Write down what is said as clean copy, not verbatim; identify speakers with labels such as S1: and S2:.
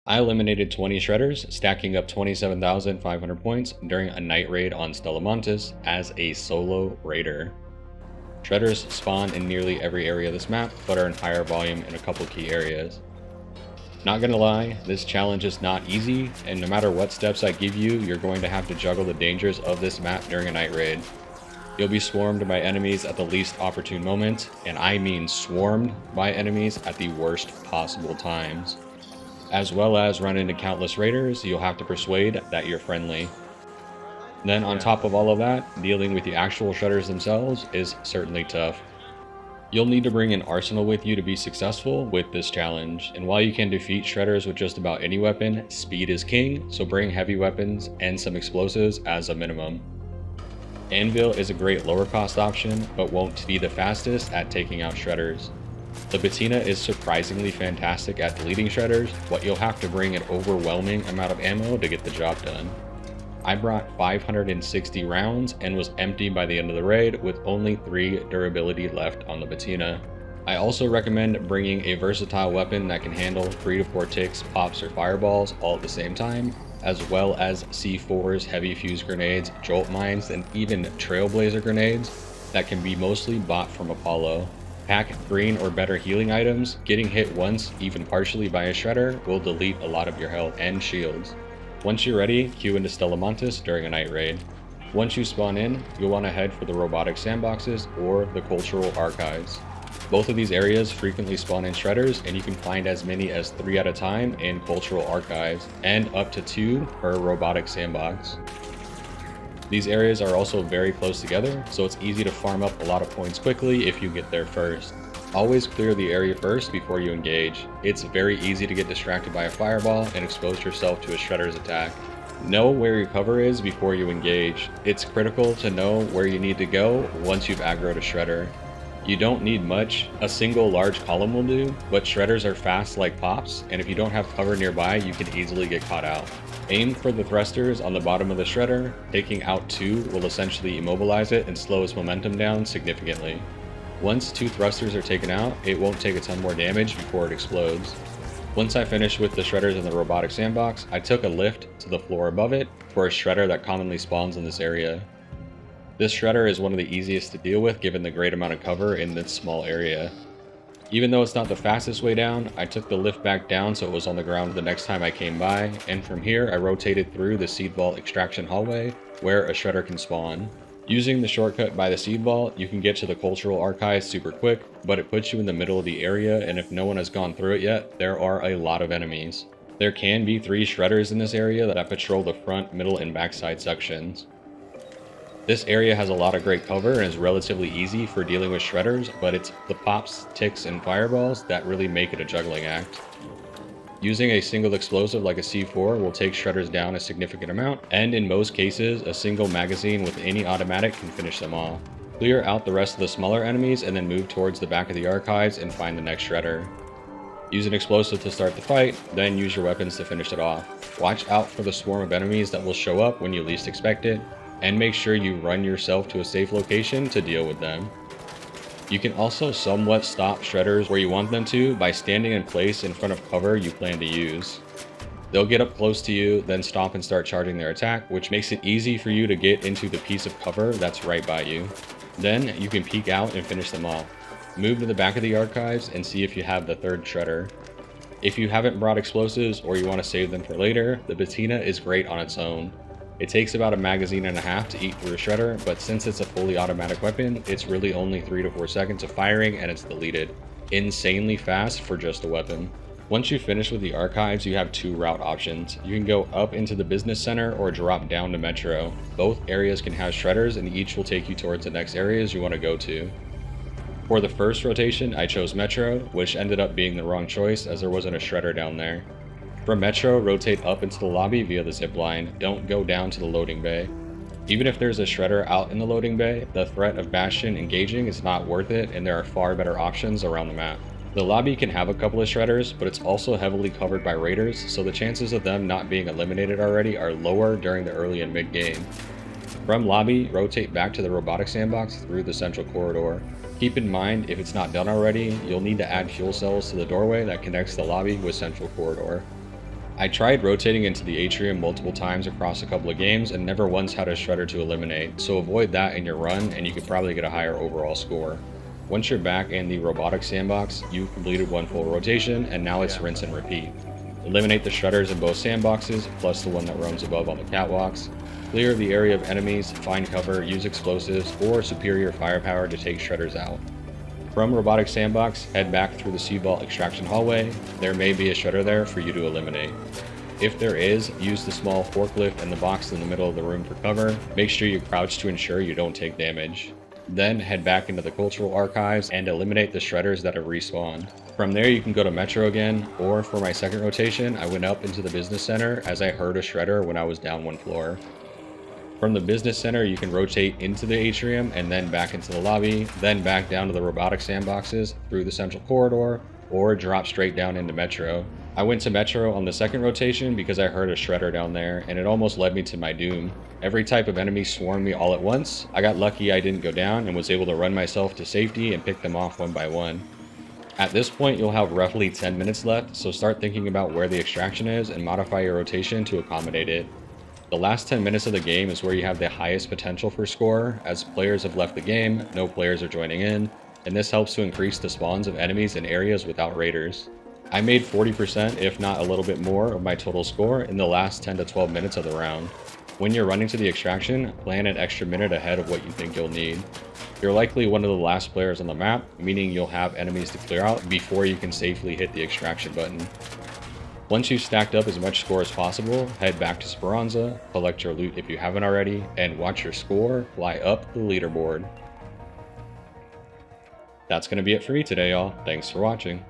S1: I eliminated 20 shredders, stacking up 27,500 points during a night raid on Stellamontis as a solo raider. Shredders spawn in nearly every area of this map, but are in higher volume in a couple key areas. Not gonna lie, this challenge is not easy, and no matter what steps I give you, you're going to have to juggle the dangers of this map during a night raid. You'll be swarmed by enemies at the least opportune moment, and I mean swarmed by enemies at the worst possible times. As well as run into countless raiders you'll have to persuade that you're friendly. Then on top of all of that, dealing with the actual shredders themselves is certainly tough. You'll need to bring an arsenal with you to be successful with this challenge, and while you can defeat shredders with just about any weapon, speed is king, so bring heavy weapons and some explosives as a minimum. Anvil is a great lower cost option, but won't be the fastest at taking out shredders. The Patina is surprisingly fantastic at deleting shredders, but you'll have to bring an overwhelming amount of ammo to get the job done. I brought 560 rounds and was empty by the end of the raid with only 3 durability left on the Patina. I also recommend bringing a versatile weapon that can handle 3 to 4 ticks, pops, or fireballs all at the same time, as well as C4s, heavy fuse grenades, jolt mines, and even trailblazer grenades that can be mostly bought from Apollo. Pack green or better healing items. Getting hit once, even partially by a shredder, will delete a lot of your health and shields. Once you're ready, queue into Stellamontis during a night raid. Once you spawn in, you'll want to head for the robotic sandboxes or the cultural archives. Both of these areas frequently spawn in shredders, and you can find as many as 3 at a time in cultural archives, and up to 2 per robotic sandbox. These areas are also very close together, so it's easy to farm up a lot of points quickly if you get there first. Always clear the area first before you engage. It's very easy to get distracted by a fireball and expose yourself to a shredder's attack. Know where your cover is before you engage. It's critical to know where you need to go once you've aggroed a shredder. You don't need much, a single large column will do, but shredders are fast like pops, and if you don't have cover nearby, you can easily get caught out. Aim for the thrusters on the bottom of the shredder. Taking out 2 will essentially immobilize it and slow its momentum down significantly. Once 2 thrusters are taken out, it won't take a ton more damage before it explodes. Once I finished with the shredders in the robotic sandbox, I took a lift to the floor above it for a shredder that commonly spawns in this area. This shredder is one of the easiest to deal with given the great amount of cover in this small area. Even though it's not the fastest way down, I took the lift back down so it was on the ground the next time I came by, and from here I rotated through the seed vault extraction hallway where a shredder can spawn. Using the shortcut by the seed vault, you can get to the cultural archives super quick, but it puts you in the middle of the area, and if no one has gone through it yet, there are a lot of enemies. There can be 3 shredders in this area that patrol the front, middle, and backside sections. This area has a lot of great cover and is relatively easy for dealing with shredders, but it's the pops, ticks, and fireballs that really make it a juggling act. Using a single explosive like a C4 will take shredders down a significant amount, and in most cases, a single magazine with any automatic can finish them off. Clear out the rest of the smaller enemies and then move towards the back of the archives and find the next shredder. Use an explosive to start the fight, then use your weapons to finish it off. Watch out for the swarm of enemies that will show up when you least expect it, and make sure you run yourself to a safe location to deal with them. You can also somewhat stop shredders where you want them to by standing in place in front of cover you plan to use. They'll get up close to you, then stop and start charging their attack, which makes it easy for you to get into the piece of cover that's right by you. Then you can peek out and finish them off. Move to the back of the archives and see if you have the 3rd shredder. If you haven't brought explosives or you want to save them for later, the Patina is great on its own. It takes about a magazine and a half to eat through a shredder, but since it's a fully automatic weapon, it's really only 3 to 4 seconds of firing and it's deleted. Insanely fast for just a weapon. Once you finish with the archives, you have 2 route options. You can go up into the business center or drop down to Metro. Both areas can have shredders and each will take you towards the next areas you want to go to. For the first rotation, I chose Metro, which ended up being the wrong choice as there wasn't a shredder down there. From Metro, rotate up into the lobby via the zipline. Don't go down to the loading bay. Even if there's a shredder out in the loading bay, the threat of Bastion engaging is not worth it, and there are far better options around the map. The lobby can have a couple of shredders, but it's also heavily covered by raiders, so the chances of them not being eliminated already are lower during the early and mid game. From lobby, rotate back to the robotic sandbox through the central corridor. Keep in mind, if it's not done already, you'll need to add fuel cells to the doorway that connects the lobby with central corridor. I tried rotating into the atrium multiple times across a couple of games and never once had a shredder to eliminate, so avoid that in your run and you could probably get a higher overall score. Once you're back in the robotic sandbox, you've completed one full rotation and now it's rinse and repeat. Eliminate the shredders in both sandboxes, plus the one that roams above on the catwalks. Clear the area of enemies, find cover, use explosives, or superior firepower to take shredders out. From Robotic Sandbox, head back through the Sea Vault extraction hallway. There may be a shredder there for you to eliminate. If there is, use the small forklift and the box in the middle of the room for cover. Make sure you crouch to ensure you don't take damage. Then head back into the cultural archives and eliminate the shredders that have respawned. From there you can go to Metro again, or for my second rotation, I went up into the business center as I heard a shredder when I was down one floor. From the business center, you can rotate into the atrium and then back into the lobby, then back down to the robotic sandboxes through the central corridor, or drop straight down into Metro. I went to Metro on the second rotation because I heard a shredder down there, and it almost led me to my doom. Every type of enemy swarmed me all at once. I got lucky I didn't go down and was able to run myself to safety and pick them off one by one. At this point, you'll have roughly 10 minutes left, so start thinking about where the extraction is and modify your rotation to accommodate it. The last 10 minutes of the game is where you have the highest potential for score, as players have left the game, no players are joining in, and this helps to increase the spawns of enemies in areas without raiders. I made 40%, if not a little bit more, of my total score in the last 10 to 12 minutes of the round. When you're running to the extraction, plan an extra minute ahead of what you think you'll need. You're likely one of the last players on the map, meaning you'll have enemies to clear out before you can safely hit the extraction button. Once you've stacked up as much score as possible, head back to Speranza, collect your loot if you haven't already, and watch your score fly up the leaderboard. That's going to be it for me today, y'all. Thanks for watching.